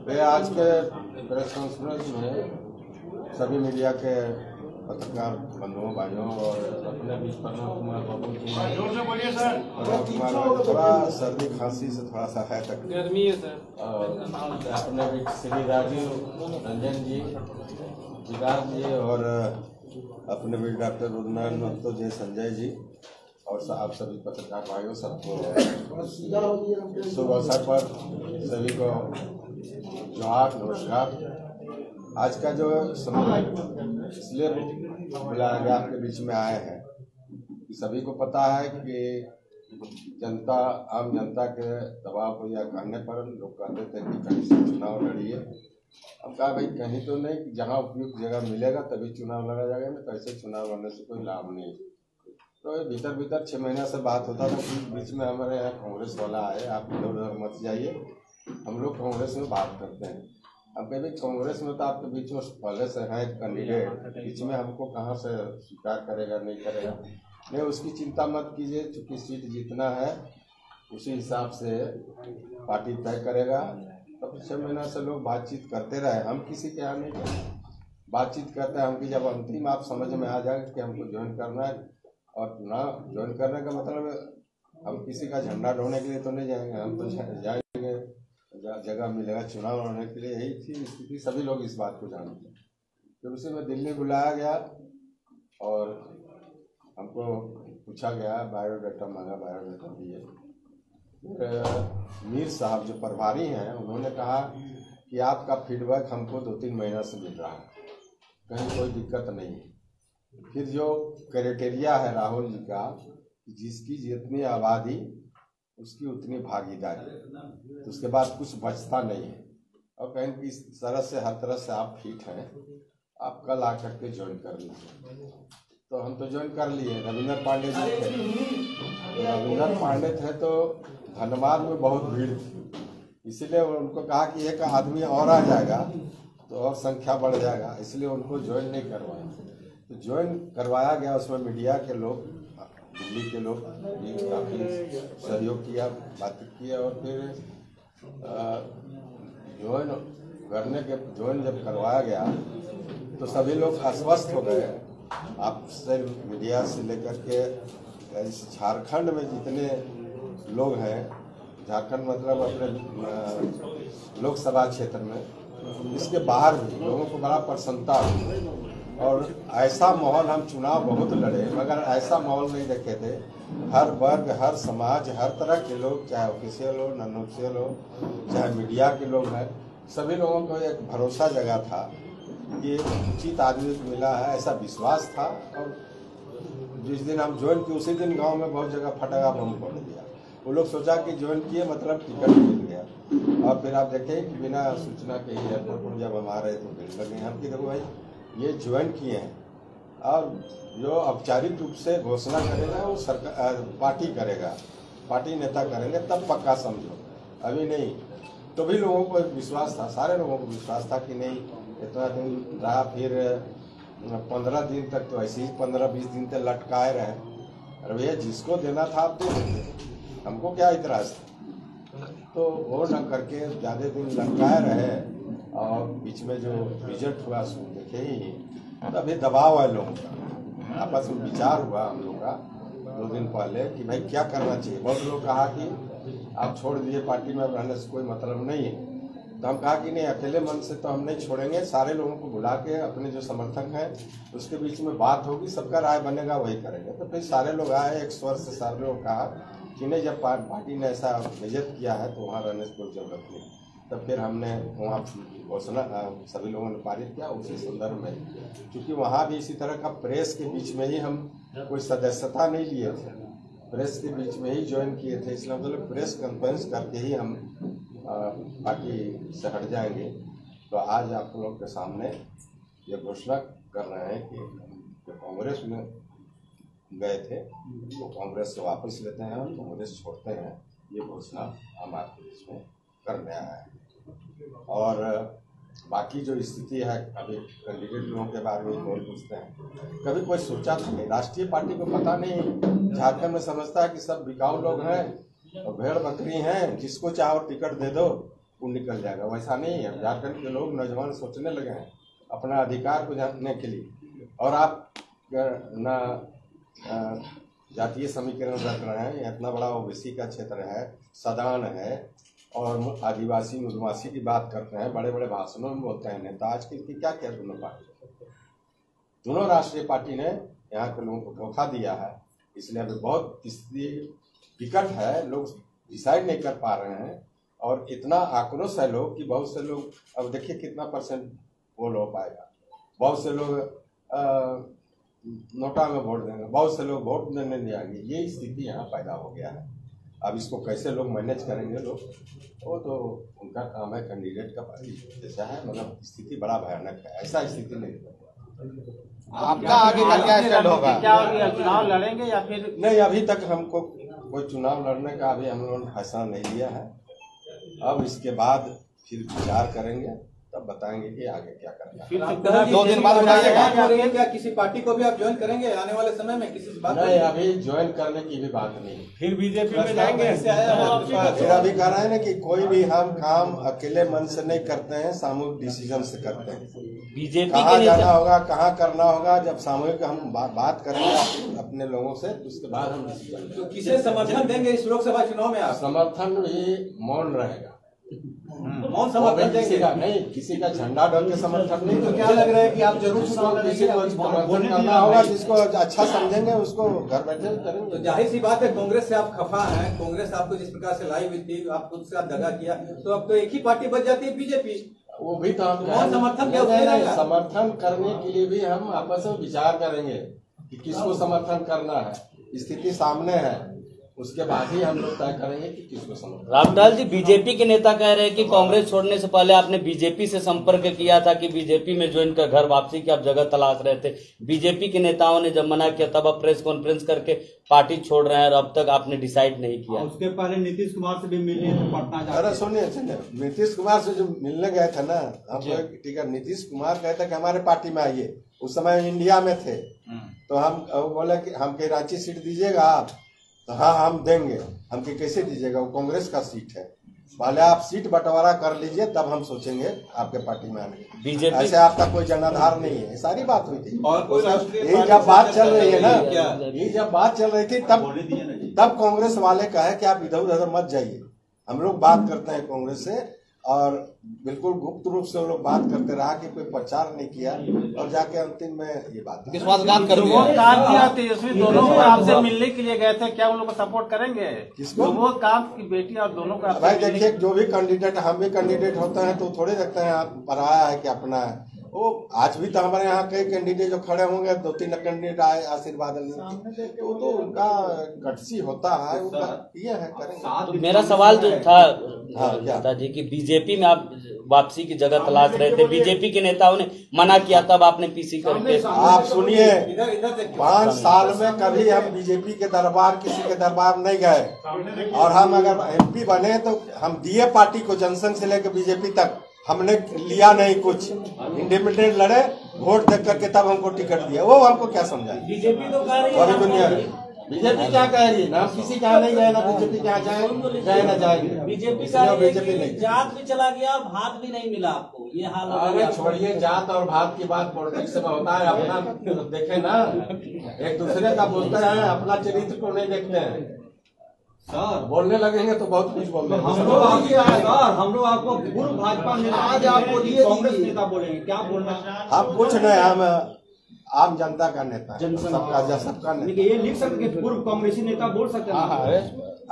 वे आज के press conference में सभी मीडिया के पत्रकार बंधुओं भाइयों और अपने बीच प्रणव कुमार बाबू थोड़ा सर्दी खांसी से थोड़ा सा है तक गर्मी है सर। और अपने बीच श्री राजीव रंजन जी, विकास जी और अपने बीच डॉक्टर रुद्रनारायण महतो जी, संजय जी और आप सभी पत्रकार भाइयों सबको शुभ अवसर पर सभी को जोहार, नमस्कार। आज का जो सम्मेलन इसलिए बुलाया गया आपके बीच में आए हैं कि सभी को पता है कि जनता, आम जनता के दबाव या कहने पर लोग कहते थे कि कहीं से चुनाव लड़िए। अब कहा भाई कहीं तो नहीं, जहां उपयुक्त जगह मिलेगा तभी चुनाव लड़ा जाएगा, ना कैसे चुनाव लड़ने से कोई लाभ नहीं। तो भीतर 6 महीना से बात होता था कि बीच में हमारे यहाँ कांग्रेस वाला आए, आप इधर उधर मत जाइए, हम लोग कांग्रेस में बात करते हैं। अब कभी कांग्रेस में तो आपके बीच में पहले से है कैंडिडेट, बीच में हमको कहाँ से स्वीकार करेगा नहीं करेगा, नहीं उसकी चिंता मत कीजिए। चूँकि सीट जीतना है उसी हिसाब से पार्टी तय करेगा। तब 6 महीना से लोग बातचीत करते रहे, हम किसी के यहाँ नहीं करते, बातचीत करते हैं। हमकी जब अंतिम आप समझ में आ जाएगा कि हमको ज्वाइन करना है, और चुनाव ज्वाइन करने का मतलब हम किसी का झंडा ढोने के लिए तो नहीं जाएंगे, हम तो जाएंगे जगह मिलेगा चुनाव लड़ने के लिए। यही थी स्थिति, सभी लोग इस बात को जानते हैं। फिर उसी में दिल्ली बुलाया गया और हमको पूछा गया, बायोडाटा मांगा, बायोडाटा दिए। मीर साहब जो प्रभारी हैं उन्होंने कहा कि आपका फीडबैक हमको 2-3 महीना से मिल रहा है, कहीं कोई दिक्कत नहीं है। फिर जो क्राइटेरिया है राहुल जी का, जिसकी जितनी आबादी उसकी उतनी भागीदारी, तो उसके बाद कुछ बचता नहीं है। और कहीं कि इस तरह से हर तरह से आप फिट हैं, आप कल आकर के ज्वाइन कर लीजिए। तो हम तो ज्वाइन कर लिए। रविंद्र पांडे जी थे, रविंद्र पांडे थे तो धनबाद में बहुत भीड़ थी, इसीलिए उनको कहा कि एक आदमी और आ जाएगा तो और संख्या बढ़ जाएगा, इसलिए उनको ज्वाइन नहीं करवाया। तो ज्वाइन करवाया गया, उसमें मीडिया के लोग, दिल्ली के लोग भी काफ़ी सहयोग किया, बातचीत किया। और फिर ज्वाइन जब करवाया गया तो सभी लोग आश्वस्त हो गए। आपसे मीडिया से लेकर के इस झारखंड में जितने लोग हैं, झारखंड मतलब अपने लोकसभा क्षेत्र में, इसके बाहर भी लोगों को बड़ा प्रसन्नता हुई। और ऐसा माहौल, हम चुनाव बहुत लड़े मगर ऐसा माहौल नहीं देखे थे। हर वर्ग, हर समाज, हर तरह के लोग, चाहे ऑफिशियल हो, नॉन ऑफिशियल हो, चाहे मीडिया के लोग हैं, सभी लोगों को एक भरोसा जगा था कि उचित आदमी मिला है, ऐसा विश्वास था। और जिस दिन हम ज्वाइन किए उसी दिन गांव में बहुत जगह फटाका बम फोड़ दिया। वो लोग सोचा कि ज्वाइन किए मतलब टिकट मिल गया। और फिर आप देखें कि बिना सूचना के ही एयरपोर्ट पर जब हम आ रहे थे भीड़ लगे। हम कि देखो भाई ये ज्वाइन किए हैं, और जो औपचारिक रूप से घोषणा करेगा वो सरकार, पार्टी करेगा, पार्टी नेता करेंगे, तब पक्का समझो, अभी नहीं। तो भी लोगों को विश्वास था, सारे लोगों को विश्वास था कि नहीं, इतना दिन रहा। फिर 15 दिन तक तो ऐसे ही 15-20 दिन तक लटकाए रहे। अरे भैया जिसको देना था आप दे देते, हमको क्या इतराज था। तो वो न करके ज़्यादा दिन लटकाए रहे। और बीच में जो रिजल्ट हुआ सो देखे ही, तो अभी दबाव है लोगों का। आपस में विचार हुआ हम लोग का 2 दिन पहले कि भाई क्या करना चाहिए। बहुत लोग कहा कि आप छोड़ दीजिए, पार्टी में रहने से कोई मतलब नहीं है। तो हम कहा कि नहीं, अकेले मन से तो हम नहीं छोड़ेंगे, सारे लोगों को बुला के अपने जो समर्थक हैं उसके बीच में बात होगी, सबका राय बनेगा, वही करेंगे। तो फिर सारे लोग आए, एक स्वर से सारे लोग कहा कि नहीं, जब पार्टी ने ऐसा नियत किया है तो वहाँ रहने से कोई जरूरत नहीं। तब फिर हमने वहाँ घोषणा सभी लोगों ने पारित किया। उसी संदर्भ में, क्योंकि वहाँ भी इसी तरह का प्रेस के बीच में ही हम कोई सदस्यता नहीं लिए थे, प्रेस के बीच में ही ज्वाइन किए थे, इसलिए मतलब प्रेस कॉन्फ्रेंस करके ही हम पार्टी से हट जाएंगे। तो आज आप लोग के सामने ये घोषणा कर रहे हैं कि कांग्रेस में गए थे तो कांग्रेस से वापस लेते हैं और कांग्रेस छोड़ते हैं, ये घोषणा हम आपके बीच में करने आए हैं। और बाकी जो स्थिति है, अभी कैंडिडेट लोगों के बारे में कौन पूछते हैं, कभी कोई सोचा था नहीं। राष्ट्रीय पार्टी को पता नहीं, झारखंड में समझता है कि सब बिकाऊ लोग हैं और भेड़ बकरी हैं, जिसको चाहो टिकट दे दो, वो निकल जाएगा। वैसा नहीं है। झारखंड के लोग नौजवान सोचने लगे हैं अपना अधिकार को जानने के लिए। और आप ना जातीय समीकरण रख रहे हैं, इतना बड़ा ओबीसी का क्षेत्र है, सदान है, और आदिवासी मुदवासी की बात करते हैं, बड़े बड़े भाषणों में बोलते हैं नेता। आज की क्या क्या दोनों पार्टी, दोनों राष्ट्रीय पार्टी ने यहाँ के लोगों को धोखा दिया है। इसलिए अभी बहुत स्थिति विकट है, लोग डिसाइड नहीं कर पा रहे हैं। और इतना आक्रोश है लोग कि बहुत से लोग, अब देखिए कितना परसेंट वोट हो पाएगा। बहुत से लोग नोटा में वोट देंगे, बहुत से लोग वोट देने नहीं आएंगे। ये स्थिति यहाँ पैदा हो गया है। अब इसको कैसे लोग मैनेज करेंगे लोग, वो तो उनका काम है, कैंडिडेट का जैसा है। मतलब स्थिति बड़ा भयानक है, ऐसा स्थिति नहीं है। आपका आगे का क्या स्टैंड होगा? क्या चुनाव लड़ेंगे या फिर नहीं? अभी तक हमको कोई चुनाव लड़ने का अभी हम लोगों ने फैसला नहीं लिया है। अब इसके बाद फिर विचार करेंगे, तब बताएंगे कि आगे क्या करना है। 2 दिन बाद बताइएगा। क्या किसी पार्टी को भी आप ज्वाइन करेंगे आने वाले समय में? किसी बात नहीं, अभी ज्वाइन करने की भी बात नहीं। फिर बीजेपी में जाएंगे? फिर अभी कह रहे हैं ना कि कोई भी हम काम अकेले मन से नहीं करते हैं, सामूहिक डिसीजन से करते हैं। बीजेपी कहाँ जाना होगा, कहाँ करना होगा, जब सामूहिक हम बात करेंगे अपने लोगों से, उसके बाद हम डिसीजन। तो किसे समर्थन देंगे इस लोकसभा चुनाव में? आप समर्थन भी मौन रहेगा। मौन समर्थन देंगे? नहीं, किसी का झंडा डर के समर्थन नहीं। तो क्या लग रहा है कि आप जरूर चुनाव किसी को समर्थन करना होगा, जिसको अच्छा समझेंगे उसको घर बैठे करेंगे। तो जाहिर सी बात है, कांग्रेस से आप खफा हैं। कांग्रेस आपको जिस प्रकार से लाई हुई थी, आप खुद से दगा किया, तो अब तो एक ही पार्टी बच जाती है, बीजेपी। वो भी तो हम समर्थन समर्थन करने के लिए भी हम आपस में विचार करेंगे कि किसको समर्थन करना है। स्थिति सामने है, उसके बाद ही हम लोग तय करेंगे कि किसको समर्थन। रामलाल जी, बीजेपी के नेता कह रहे हैं कि कांग्रेस छोड़ने से पहले आपने बीजेपी से संपर्क किया था कि बीजेपी में ज्वाइन कर घर वापसी की आप जगह तलाश रहे थे। बीजेपी के नेताओं ने जब मना किया तब आप प्रेस कॉन्फ्रेंस करके पार्टी छोड़ रहे हैं, और अब तक आपने डिसाइड नहीं किया। उसके पहले नीतीश कुमार से भी मिले तो पटना जा। अरे सुनिए, नीतीश कुमार से जो मिलने गए थे ना, हम ठीक है, नीतीश कुमार कहते कि हमारे पार्टी में आइए। उस समय इंडिया में थे, तो हम बोले कि हमके रांची सीट दीजिएगा आप, तो हाँ हम देंगे। हमके कैसे दीजिएगा, वो कांग्रेस का सीट है, पहले आप सीट बंटवारा कर लीजिए तब हम सोचेंगे आपके पार्टी में आने। बीजेपी ऐसे आपका कोई जनाधार नहीं है, सारी बात हुई थी। और कोई यही जब बात चल रही है ना, यही जब बात चल रही थी तब कांग्रेस वाले कहे कि आप इधर उधर मत जाइए। हम लोग बात करते हैं कांग्रेस से, और बिल्कुल गुप्त रूप से वो लोग बात करते रहा कि कोई प्रचार नहीं किया, और जाके अंतिम में ये बात विश्वासघात कर वो काम किया तेजस्वी, दोनों को आपसे मिलने के लिए गए थे, क्या उन लोग को सपोर्ट करेंगे? किसको? वो काम की बेटी और दोनों का। भाई देखिए, जो भी कैंडिडेट, हम भी कैंडिडेट होते हैं तो थोड़े देखते हैं आप पराया है कि अपना है। वो आज भी तो हमारे यहाँ कई कैंडिडेट जो खड़े होंगे, 2-3 कैंडिडेट आए आशीर्वाद लेने, तो उनका गट्सी होता है, उनका ये है, करेंगे। तो मेरा सवाल जो था क्या जी कि बीजेपी में आप वापसी की जगह तलाश रहे थे, बीजेपी के नेताओं ने मना किया, तब आपने पीसी करके। आप सुनिए, 5 साल में कभी हम बीजेपी के दरबार, किसी के दरबार नहीं गए। और हम अगर MP बने तो हम दिए पार्टी को, जनसंघ से लेकर बीजेपी तक हमने लिया नहीं कुछ। इंडिपेंडेंट लड़े, वोट देख करके तब हमको टिकट दिया। वो हमको क्या समझा? बीजेपी तो कह रही है, दुनिया बीजेपी क्या कह रही है ना, किसी क्या नहीं गए ना, बीजेपी क्या जाए ना जाएंगे। बीजेपी नहीं, जात भी चला गया, भात भी नहीं मिला आपको, ये हाल हो अरे छोड़िए जात और भात की बात, पॉलिटिक्स में होता है। अपना देखे ना, एक दूसरे का बोलते हैं, अपना चरित्र को नहीं देखते हैं। सर बोलने लगेंगे तो बहुत कुछ बोल रहे हैं। हम लोग आपको पूर्व भाजपा नेता, आज आपको कांग्रेस नेता बोलेंगे, क्या बोलना? हम कुछ नहीं, हम आम जनता का नेता, सबका नेता। ये लिख सकते पूर्व कांग्रेसी नेता बोल सकते हैं।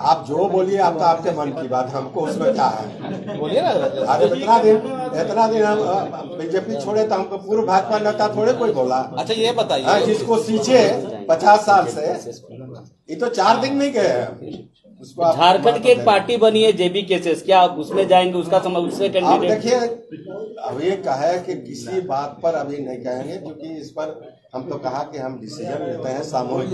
आप जो बोलिए, आप तो आपके मन की बात, हमको उसमें क्या है, बोलिए ना। अरे इतना दिन हम बीजेपी छोड़े तो हमको पूर्व भाजपा नेता थोड़े कोई बोला। अच्छा ये बताइए, जिसको सींचे 50 साल से, ये तो 4 दिन नहीं गए हैं। झारखंड की एक पार्टी बनी है जेबी केसेस, क्या आप उसमें जाएंगे? उसका समझ, उससे आप कैंडिडेट देखिए, अब ये कहे कि किसी बात पर अभी नहीं कहेंगे, क्योंकि इस पर हम तो कहा कि हम डिसीजन लेते हैं सामूहिक,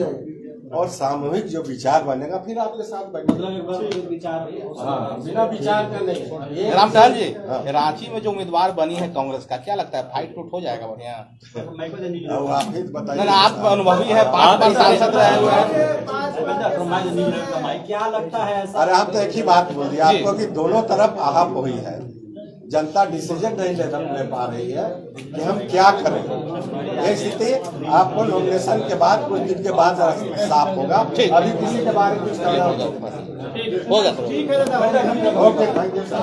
और सामूहिक जो विचार बनेगा फिर आपके साथ बैठेंगे। मतलब एक बार विचार हाँ, बिना विचार का नहीं। रामचंद्र जी, रांची में जो उम्मीदवार बनी है कांग्रेस का, क्या लगता है फाइट टूट हो जाएगा बढ़िया? अब आप ही बताइए। ना आप अनुभवी है, 5 बार सांसद रहे हुए हैं। क्या लगता है ऐसा? अरे आप तो एक ही बात बोल दिया आपको कि दोनों तरफ आहप हुई है, जनता डिसीजन नहीं ले पा रही है कि हम क्या करें। ये स्थिति आपको नॉमिनेशन के बाद कुछ दिन के बाद साफ होगा। अभी किसी के बारे में कुछ कहना होगा। Okay, thank you sir.